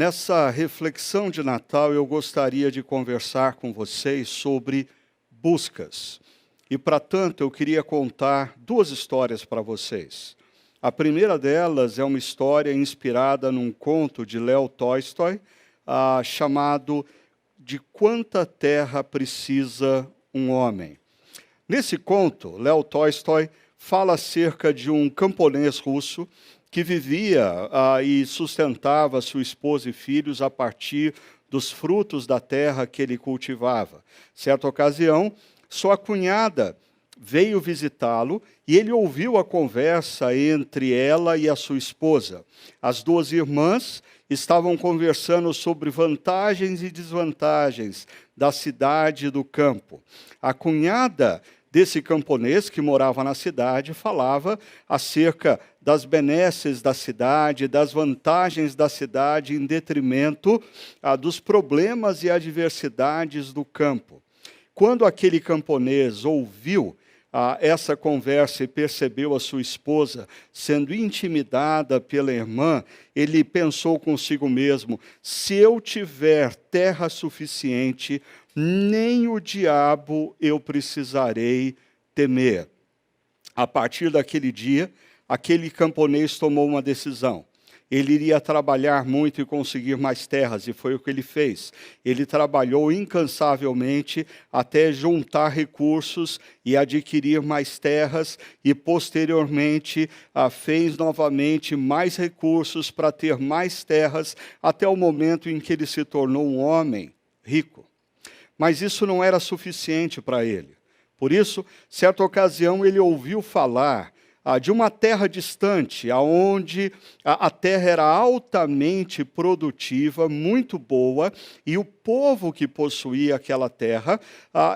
Nessa reflexão de Natal, eu gostaria de conversar com vocês sobre buscas. E, para tanto, eu queria contar duas histórias para vocês. A primeira delas é uma história inspirada num conto de Lev Tolstói, chamado De Quanta Terra Precisa um Homem. Nesse conto, Lev Tolstói fala acerca de um camponês russo que vivia e sustentava sua esposa e filhos a partir dos frutos da terra que ele cultivava. Certa ocasião, sua cunhada veio visitá-lo e ele ouviu a conversa entre ela e a sua esposa. As duas irmãs estavam conversando sobre vantagens e desvantagens da cidade e do campo. A cunhada desse camponês que morava na cidade falava acerca das benesses da cidade, das vantagens da cidade em detrimento dos problemas e adversidades do campo. Quando aquele camponês ouviu essa conversa e percebeu a sua esposa sendo intimidada pela irmã, ele pensou consigo mesmo: se eu tiver terra suficiente, nem o diabo eu precisarei temer. A partir daquele dia, aquele camponês tomou uma decisão. Ele iria trabalhar muito e conseguir mais terras, e foi o que ele fez. Ele trabalhou incansavelmente até juntar recursos e adquirir mais terras, e posteriormente fez novamente mais recursos para ter mais terras, até o momento em que ele se tornou um homem rico. Mas isso não era suficiente para ele. Por isso, certa ocasião, ele ouviu falar de uma terra distante, onde a terra era altamente produtiva, muito boa, e o povo que possuía aquela terra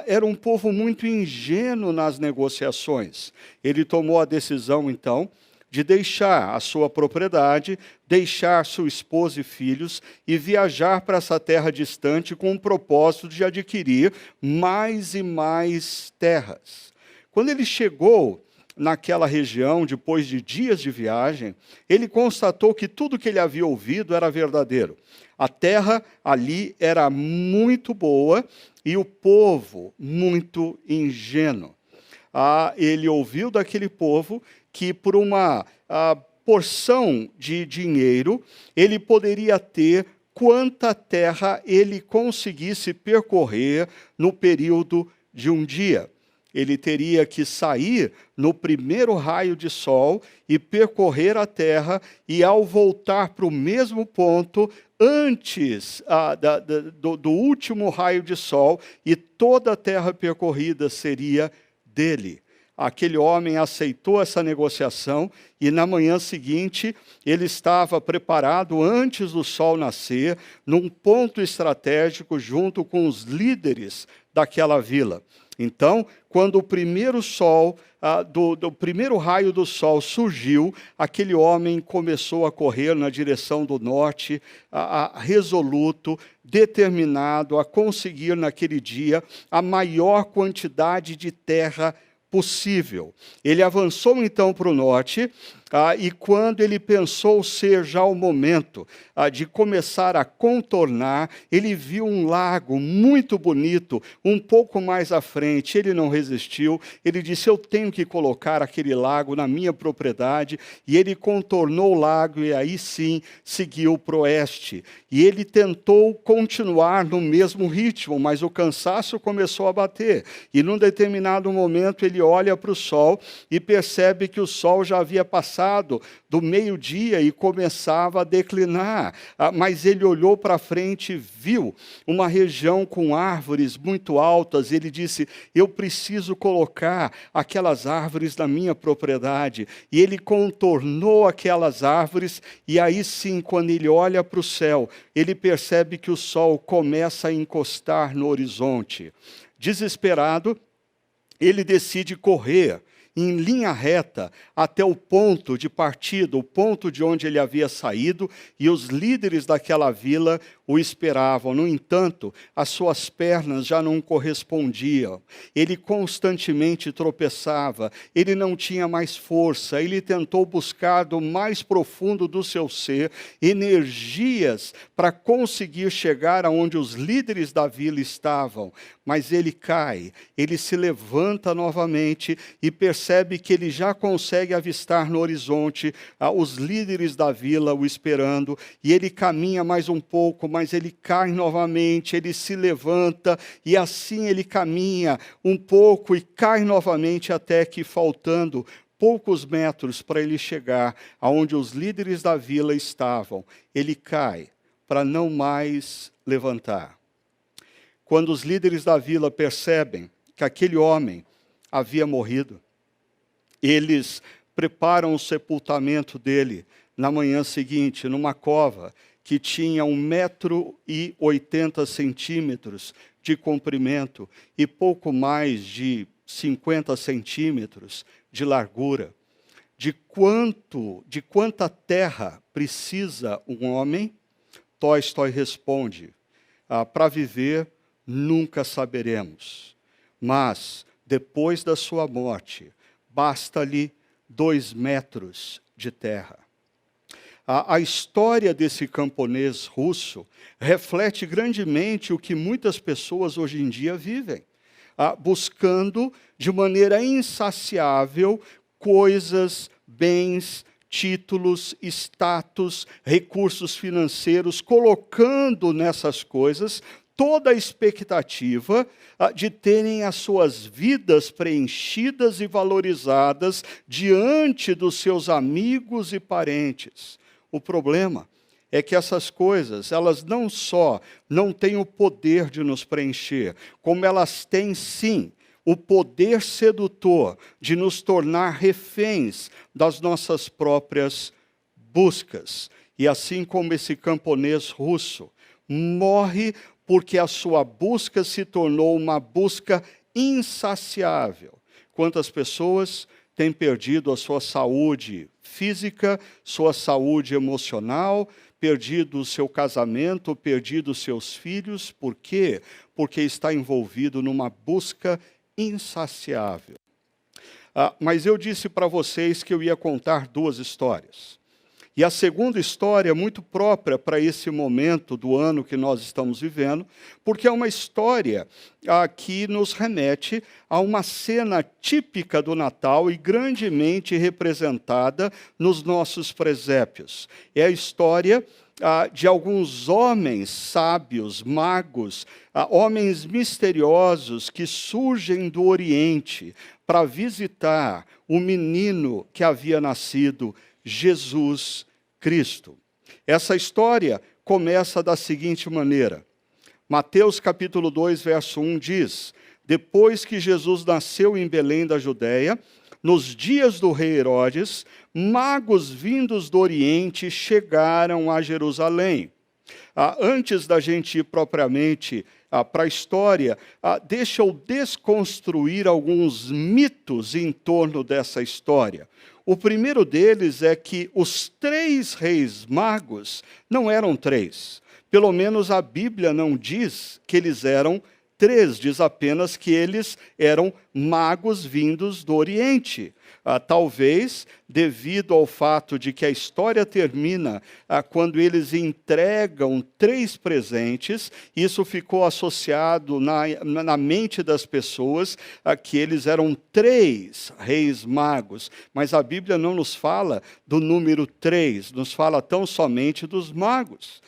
era um povo muito ingênuo nas negociações. Ele tomou a decisão, então, de deixar a sua propriedade, deixar sua esposa e filhos e viajar para essa terra distante com o propósito de adquirir mais e mais terras. Quando ele chegou naquela região, depois de dias de viagem, ele constatou que tudo que ele havia ouvido era verdadeiro. A terra ali era muito boa e o povo muito ingênuo. Ele ouviu daquele povo que por uma porção de dinheiro ele poderia ter quanta terra ele conseguisse percorrer no período de um dia. Ele teria que sair no primeiro raio de sol e percorrer a terra, e ao voltar para o mesmo ponto, antes do último raio de sol, e toda a terra percorrida seria dele. Aquele homem aceitou essa negociação e na manhã seguinte ele estava preparado antes do sol nascer, num ponto estratégico junto com os líderes daquela vila. Então, quando o primeiro sol, do primeiro raio do sol surgiu, aquele homem começou a correr na direção do norte, resoluto, determinado a conseguir naquele dia a maior quantidade de terra possível. Ele avançou então para o norte, e quando ele pensou ser já o momento de começar a contornar, ele viu um lago muito bonito, um pouco mais à frente. Ele não resistiu, ele disse: eu tenho que colocar aquele lago na minha propriedade, e ele contornou o lago e aí sim seguiu para o oeste. E ele tentou continuar no mesmo ritmo, mas o cansaço começou a bater, e num determinado momento ele olha para o sol e percebe que o sol já havia passado do meio-dia e começava a declinar. Mas ele olhou para frente e viu uma região com árvores muito altas. Ele disse: eu preciso colocar aquelas árvores na minha propriedade. E ele contornou aquelas árvores, e aí sim, quando ele olha para o céu, ele percebe que o sol começa a encostar no horizonte. Desesperado, ele decide correr em linha reta até o ponto de partida, o ponto de onde ele havia saído, e os líderes daquela vila o esperavam. No entanto, as suas pernas já não correspondiam. Ele constantemente tropeçava, ele não tinha mais força, ele tentou buscar do mais profundo do seu ser energias para conseguir chegar aonde os líderes da vila estavam, mas ele cai, ele se levanta novamente e percebe que ele já consegue avistar no horizonte os líderes da vila o esperando, e ele caminha mais um pouco, mas ele cai novamente, ele se levanta, e assim ele caminha um pouco e cai novamente, até que, faltando poucos metros para ele chegar aonde os líderes da vila estavam, ele cai para não mais levantar. Quando os líderes da vila percebem que aquele homem havia morrido, eles preparam o sepultamento dele na manhã seguinte, numa cova que tinha 1,80 m de comprimento e pouco mais de 50 centímetros de largura. De quanta terra precisa um homem? Tolstói responde: para viver nunca saberemos, mas depois da sua morte, basta-lhe 2 metros de terra. A história desse camponês russo reflete grandemente o que muitas pessoas hoje em dia vivem, buscando de maneira insaciável coisas, bens, títulos, status, recursos financeiros, colocando nessas coisas toda a expectativa de terem as suas vidas preenchidas e valorizadas diante dos seus amigos e parentes. O problema é que essas coisas, elas não só não têm o poder de nos preencher, como elas têm, sim, o poder sedutor de nos tornar reféns das nossas próprias buscas. E assim como esse camponês russo morre porque a sua busca se tornou uma busca insaciável. Quantas pessoas têm perdido a sua saúde física, sua saúde emocional, perdido o seu casamento, perdido os seus filhos? Por quê? Porque está envolvido numa busca insaciável. Mas eu disse para vocês que eu ia contar 2 histórias. E a segunda história é muito própria para esse momento do ano que nós estamos vivendo, porque é uma história que nos remete a uma cena típica do Natal e grandemente representada nos nossos presépios. É a história de alguns homens sábios, magos, homens misteriosos que surgem do Oriente para visitar o menino que havia nascido, Jesus Cristo. Essa história começa da seguinte maneira. Mateus capítulo 2, verso 1 diz: depois que Jesus nasceu em Belém da Judéia, nos dias do rei Herodes, magos vindos do Oriente chegaram a Jerusalém. Antes da gente ir propriamente para a história, deixa eu desconstruir alguns mitos em torno dessa história. O primeiro deles é que os 3 reis magos não eram 3. Pelo menos a Bíblia não diz que eles eram 3, diz apenas que eles eram magos vindos do Oriente. Talvez devido ao fato de que a história termina quando eles entregam 3 presentes, isso ficou associado na mente das pessoas que eles eram 3 reis magos. Mas a Bíblia não nos fala do número 3, nos fala tão somente dos magos.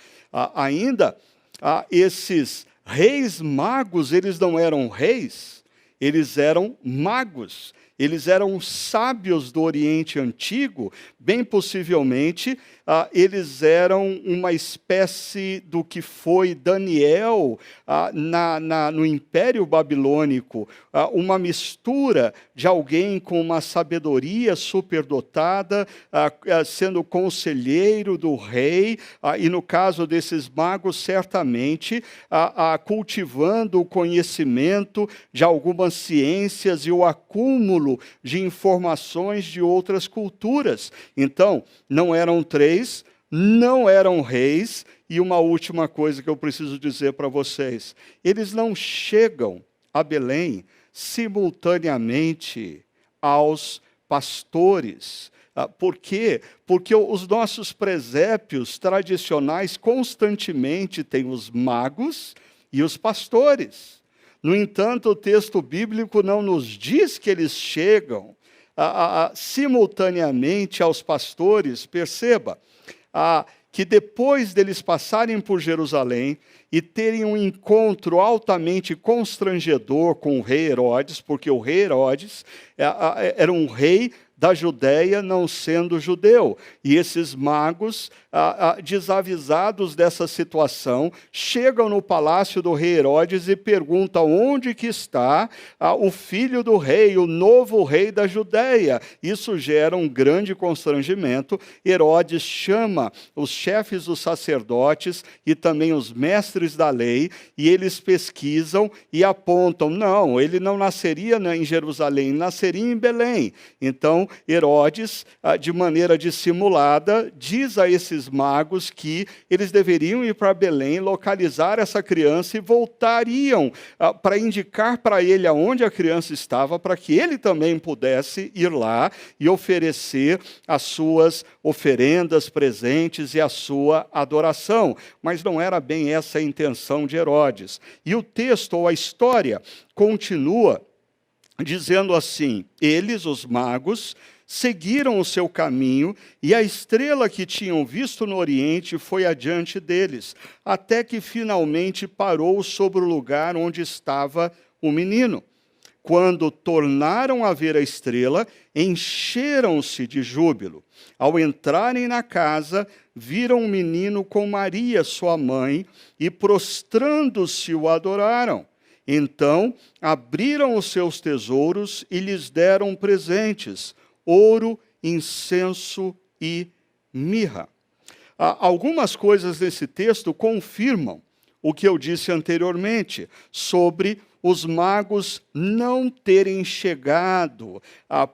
Esses reis magos, eles não eram reis, eles eram magos. Eles eram sábios do Oriente Antigo, bem possivelmente, eles eram uma espécie do que foi Daniel no Império Babilônico, uma mistura de alguém com uma sabedoria superdotada, sendo conselheiro do rei, e no caso desses magos, certamente, cultivando o conhecimento de algumas ciências e o acúmulo acúmulo de informações de outras culturas. Então, não eram três, não eram reis, e uma última coisa que eu preciso dizer para vocês: eles não chegam a Belém simultaneamente aos pastores. Por quê? Porque os nossos presépios tradicionais constantemente têm os magos e os pastores. No entanto, o texto bíblico não nos diz que eles chegam simultaneamente aos pastores. Perceba que depois deles passarem por Jerusalém e terem um encontro altamente constrangedor com o rei Herodes, porque o rei Herodes era um rei da Judéia, não sendo judeu. E esses magos, desavisados dessa situação, chegam no palácio do rei Herodes e perguntam onde que está o filho do rei, o novo rei da Judéia. Isso gera um grande constrangimento. Herodes chama os chefes dos sacerdotes e também os mestres da lei, e eles pesquisam e apontam: não, ele não nasceria em Jerusalém, nasceria em Belém. Então, Herodes, de maneira dissimulada, diz a esses magos que eles deveriam ir para Belém, localizar essa criança e voltariam para indicar para ele aonde a criança estava, para que ele também pudesse ir lá e oferecer as suas oferendas, presentes e a sua adoração. Mas não era bem essa a intenção de Herodes. E o texto, ou a história, continua dizendo assim: eles, os magos, seguiram o seu caminho, e a estrela que tinham visto no oriente foi adiante deles, até que finalmente parou sobre o lugar onde estava o menino. Quando tornaram a ver a estrela, encheram-se de júbilo. Ao entrarem na casa, viram o menino com Maria, sua mãe, e prostrando-se o adoraram. Então, abriram os seus tesouros e lhes deram presentes: ouro, incenso e mirra. Algumas coisas nesse texto confirmam o que eu disse anteriormente sobre os magos não terem chegado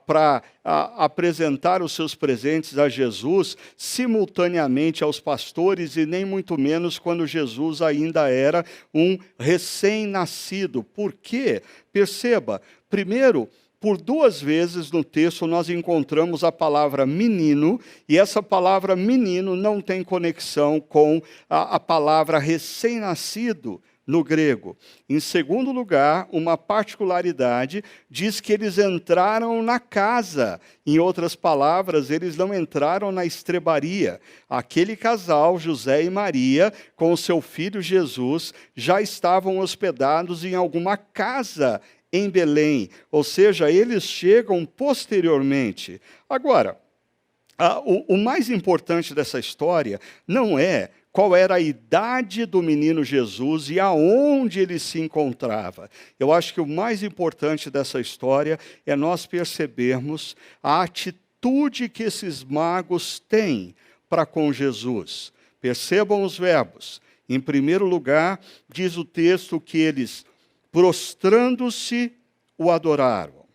para apresentar os seus presentes a Jesus simultaneamente aos pastores, e nem muito menos quando Jesus ainda era um recém-nascido. Por quê? Perceba, primeiro, por duas vezes no texto nós encontramos a palavra menino, e essa palavra menino não tem conexão com a palavra recém-nascido no grego. Em segundo lugar, uma particularidade diz que eles entraram na casa. Em outras palavras, eles não entraram na estrebaria. Aquele casal, José e Maria, com o seu filho Jesus, já estavam hospedados em alguma casa em Belém, ou seja, eles chegam posteriormente. Agora, o mais importante dessa história não é qual era a idade do menino Jesus e aonde ele se encontrava. Eu acho que o mais importante dessa história é nós percebermos a atitude que esses magos têm para com Jesus. Percebam os verbos. Em primeiro lugar, diz o texto que eles, prostrando-se, o adoraram.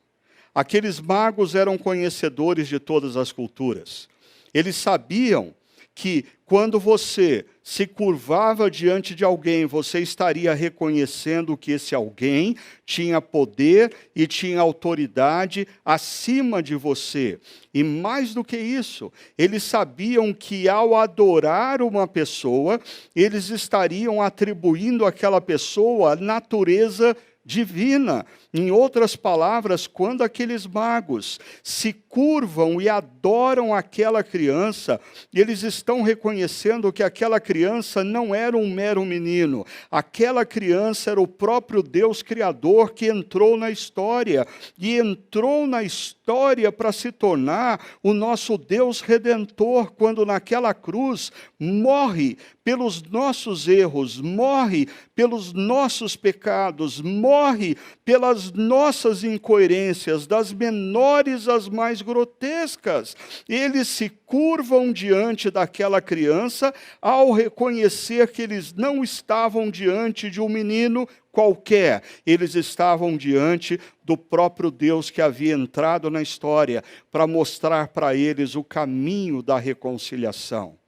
Aqueles magos eram conhecedores de todas as culturas. Eles sabiam que quando você se curvava diante de alguém, você estaria reconhecendo que esse alguém tinha poder e tinha autoridade acima de você. E mais do que isso, eles sabiam que ao adorar uma pessoa, eles estariam atribuindo àquela pessoa a natureza divina. Em outras palavras, quando aqueles magos se curvam e adoram aquela criança, eles estão reconhecendo que aquela criança não era um mero menino. Aquela criança era o próprio Deus Criador que entrou na história. E entrou na história para se tornar o nosso Deus Redentor, quando naquela cruz morre pelos nossos erros, morre pelos nossos pecados, morre pelas nossas incoerências, das menores às mais grotescas. Eles se curvam diante daquela criança ao reconhecer que eles não estavam diante de um menino qualquer, eles estavam diante do próprio Deus que havia entrado na história para mostrar para eles o caminho da reconciliação.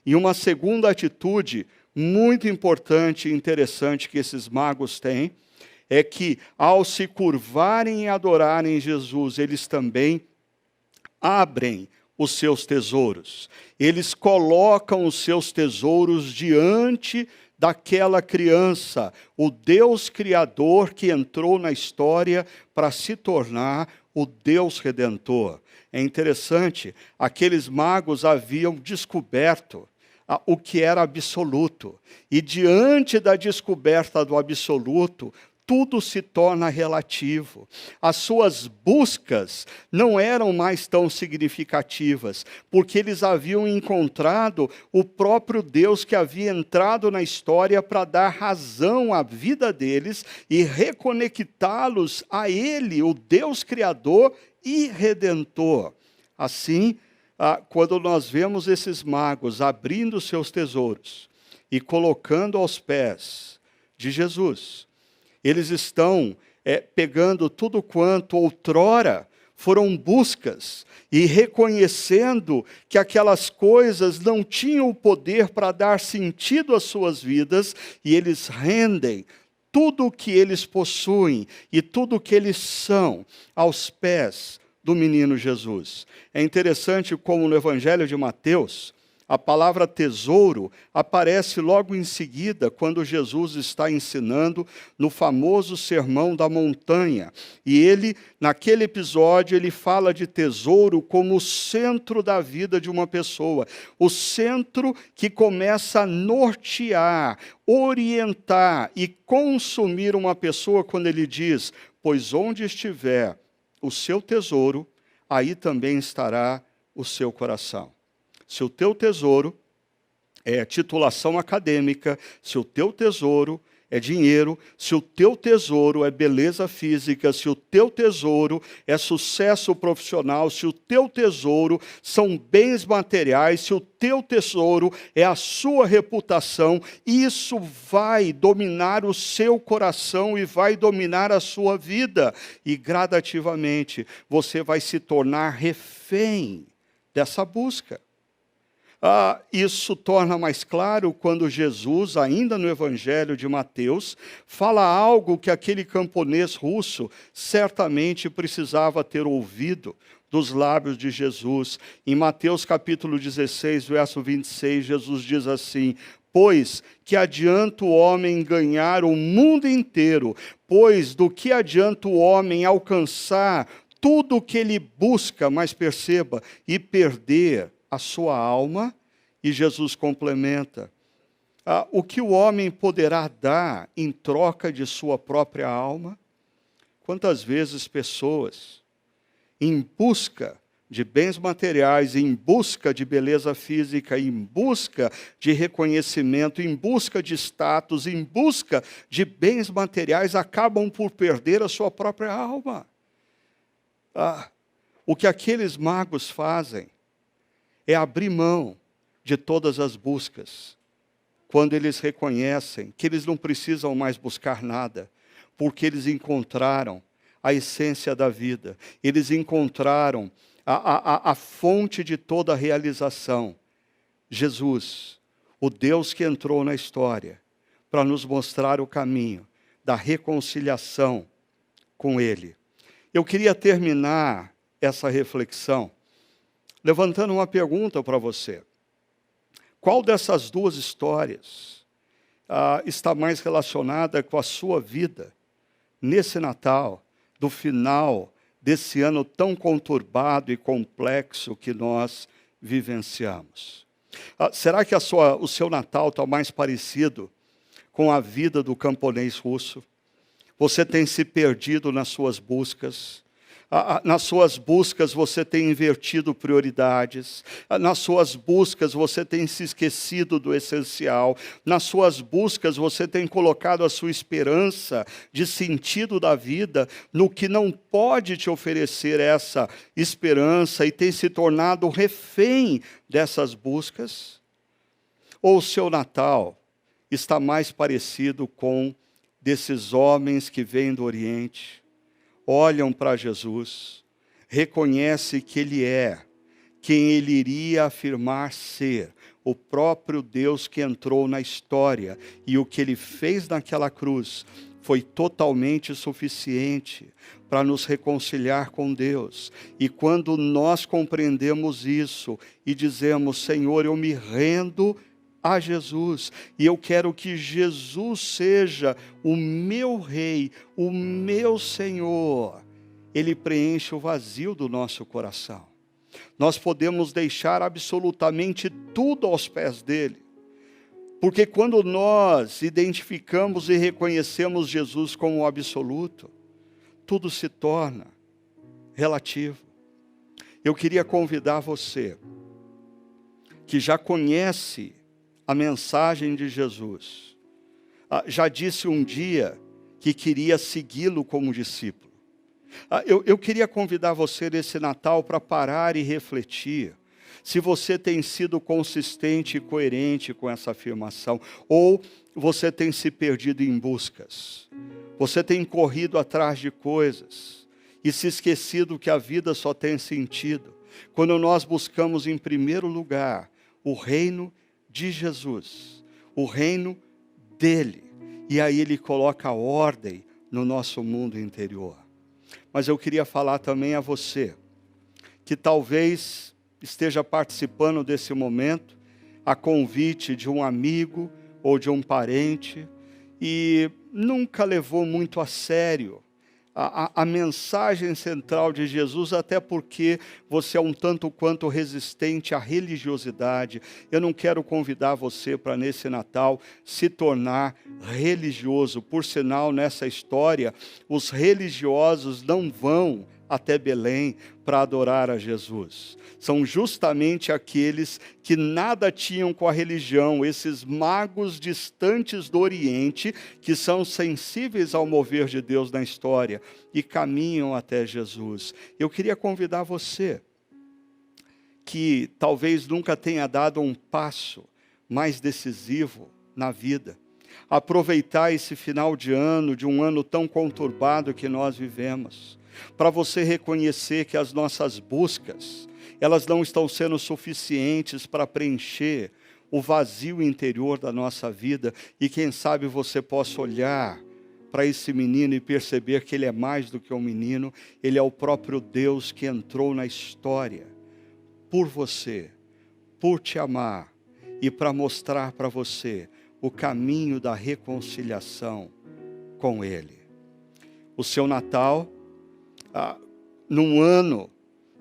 E uma segunda atitude muito importante e interessante que esses magos têm é que, ao se curvarem e adorarem Jesus, eles também abrem os seus tesouros. Eles colocam os seus tesouros diante daquela criança, o Deus Criador que entrou na história para se tornar o Deus Redentor. É interessante, aqueles magos haviam descoberto o que era absoluto. E diante da descoberta do absoluto, tudo se torna relativo. As suas buscas não eram mais tão significativas, porque eles haviam encontrado o próprio Deus que havia entrado na história para dar razão à vida deles e reconectá-los a Ele, o Deus Criador e Redentor. Assim, quando nós vemos esses magos abrindo seus tesouros e colocando aos pés de Jesus, eles estão pegando tudo quanto outrora foram buscas e reconhecendo que aquelas coisas não tinham o poder para dar sentido às suas vidas, e eles rendem tudo o que eles possuem e tudo o que eles são aos pés do menino Jesus. É interessante como no Evangelho de Mateus, a palavra tesouro aparece logo em seguida, quando Jesus está ensinando no famoso Sermão da Montanha. E ele, naquele episódio, ele fala de tesouro como o centro da vida de uma pessoa. O centro que começa a nortear, orientar e consumir uma pessoa quando ele diz: pois onde estiver o seu tesouro, aí também estará o seu coração. Se o teu tesouro é titulação acadêmica, se o teu tesouro é dinheiro, se o teu tesouro é beleza física, se o teu tesouro é sucesso profissional, se o teu tesouro são bens materiais, se o teu tesouro é a sua reputação, isso vai dominar o seu coração e vai dominar a sua vida. E gradativamente você vai se tornar refém dessa busca. Isso torna mais claro quando Jesus, ainda no Evangelho de Mateus, fala algo que aquele camponês russo certamente precisava ter ouvido dos lábios de Jesus. Em Mateus capítulo 16, verso 26, Jesus diz assim: pois que adianta o homem ganhar o mundo inteiro? Pois do que adianta o homem alcançar tudo o que ele busca, mas perceba, e perder a sua alma? E Jesus complementa: o que o homem poderá dar em troca de sua própria alma? Quantas vezes pessoas, em busca de bens materiais, em busca de beleza física, em busca de reconhecimento, em busca de status, em busca de bens materiais, acabam por perder a sua própria alma. O que aqueles magos fazem é abrir mão de todas as buscas, quando eles reconhecem que eles não precisam mais buscar nada, porque eles encontraram a essência da vida, eles encontraram a fonte de toda a realização, Jesus, o Deus que entrou na história para nos mostrar o caminho da reconciliação com Ele. Eu queria terminar essa reflexão levantando uma pergunta para você. Qual dessas duas histórias está mais relacionada com a sua vida nesse Natal, do final desse ano tão conturbado e complexo que nós vivenciamos? Será que o seu Natal está mais parecido com a vida do camponês russo? Você tem se perdido nas suas buscas. Nas suas buscas você tem invertido prioridades. Nas suas buscas você tem se esquecido do essencial. Nas suas buscas você tem colocado a sua esperança de sentido da vida no que não pode te oferecer essa esperança e tem se tornado refém dessas buscas. Ou o seu Natal está mais parecido com desses homens que vêm do Oriente, olham para Jesus, reconhecem que Ele é quem Ele iria afirmar ser, o próprio Deus que entrou na história, e o que Ele fez naquela cruz foi totalmente suficiente para nos reconciliar com Deus. E quando nós compreendemos isso e dizemos, Senhor, eu me rendo a Jesus, e eu quero que Jesus seja o meu Rei, o meu Senhor, Ele preenche o vazio do nosso coração. Nós podemos deixar absolutamente tudo aos pés dEle, porque quando nós identificamos e reconhecemos Jesus como o absoluto, tudo se torna relativo. Eu queria convidar você, que já conhece a mensagem de Jesus, já disse um dia que queria segui-lo como discípulo. Eu queria convidar você nesse Natal para parar e refletir se você tem sido consistente e coerente com essa afirmação, ou você tem se perdido em buscas, você tem corrido atrás de coisas e se esquecido que a vida só tem sentido quando nós buscamos em primeiro lugar o reino de Jesus, o reino dEle, e aí Ele coloca ordem no nosso mundo interior. Mas eu queria falar também a você, que talvez esteja participando desse momento, a convite de um amigo ou de um parente, e nunca levou muito a sério a mensagem central de Jesus, até porque você é um tanto quanto resistente à religiosidade. Eu não quero convidar você para, nesse Natal, se tornar religioso. Por sinal, nessa história, os religiosos não vão até Belém para adorar a Jesus. São justamente aqueles que nada tinham com a religião, esses magos distantes do Oriente, que são sensíveis ao mover de Deus na história e caminham até Jesus. Eu queria convidar você, que talvez nunca tenha dado um passo mais decisivo na vida, aproveitar esse final de ano, de um ano tão conturbado que nós vivemos, para você reconhecer que as nossas buscas, elas não estão sendo suficientes para preencher o vazio interior da nossa vida, e quem sabe você possa olhar para esse menino e perceber que ele é mais do que um menino, ele é o próprio Deus que entrou na história por você, por te amar e para mostrar para você o caminho da reconciliação com Ele. O seu Natal, num ano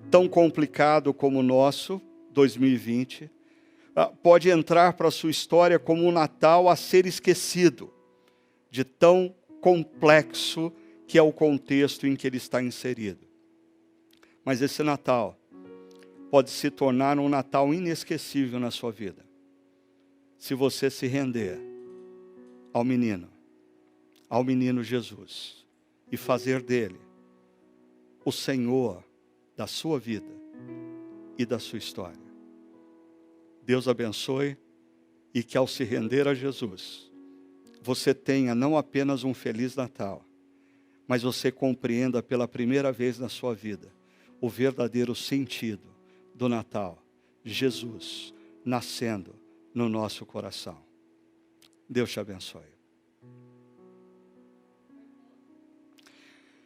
tão complicado como o nosso, 2020, pode entrar para a sua história como um Natal a ser esquecido, de tão complexo que é o contexto em que ele está inserido. Mas esse Natal pode se tornar um Natal inesquecível na sua vida, se você se render ao menino Jesus, e fazer dele o Senhor da sua vida e da sua história. Deus abençoe, e que ao se render a Jesus, você tenha não apenas um Feliz Natal, mas você compreenda pela primeira vez na sua vida o verdadeiro sentido do Natal, Jesus nascendo no nosso coração. Deus te abençoe.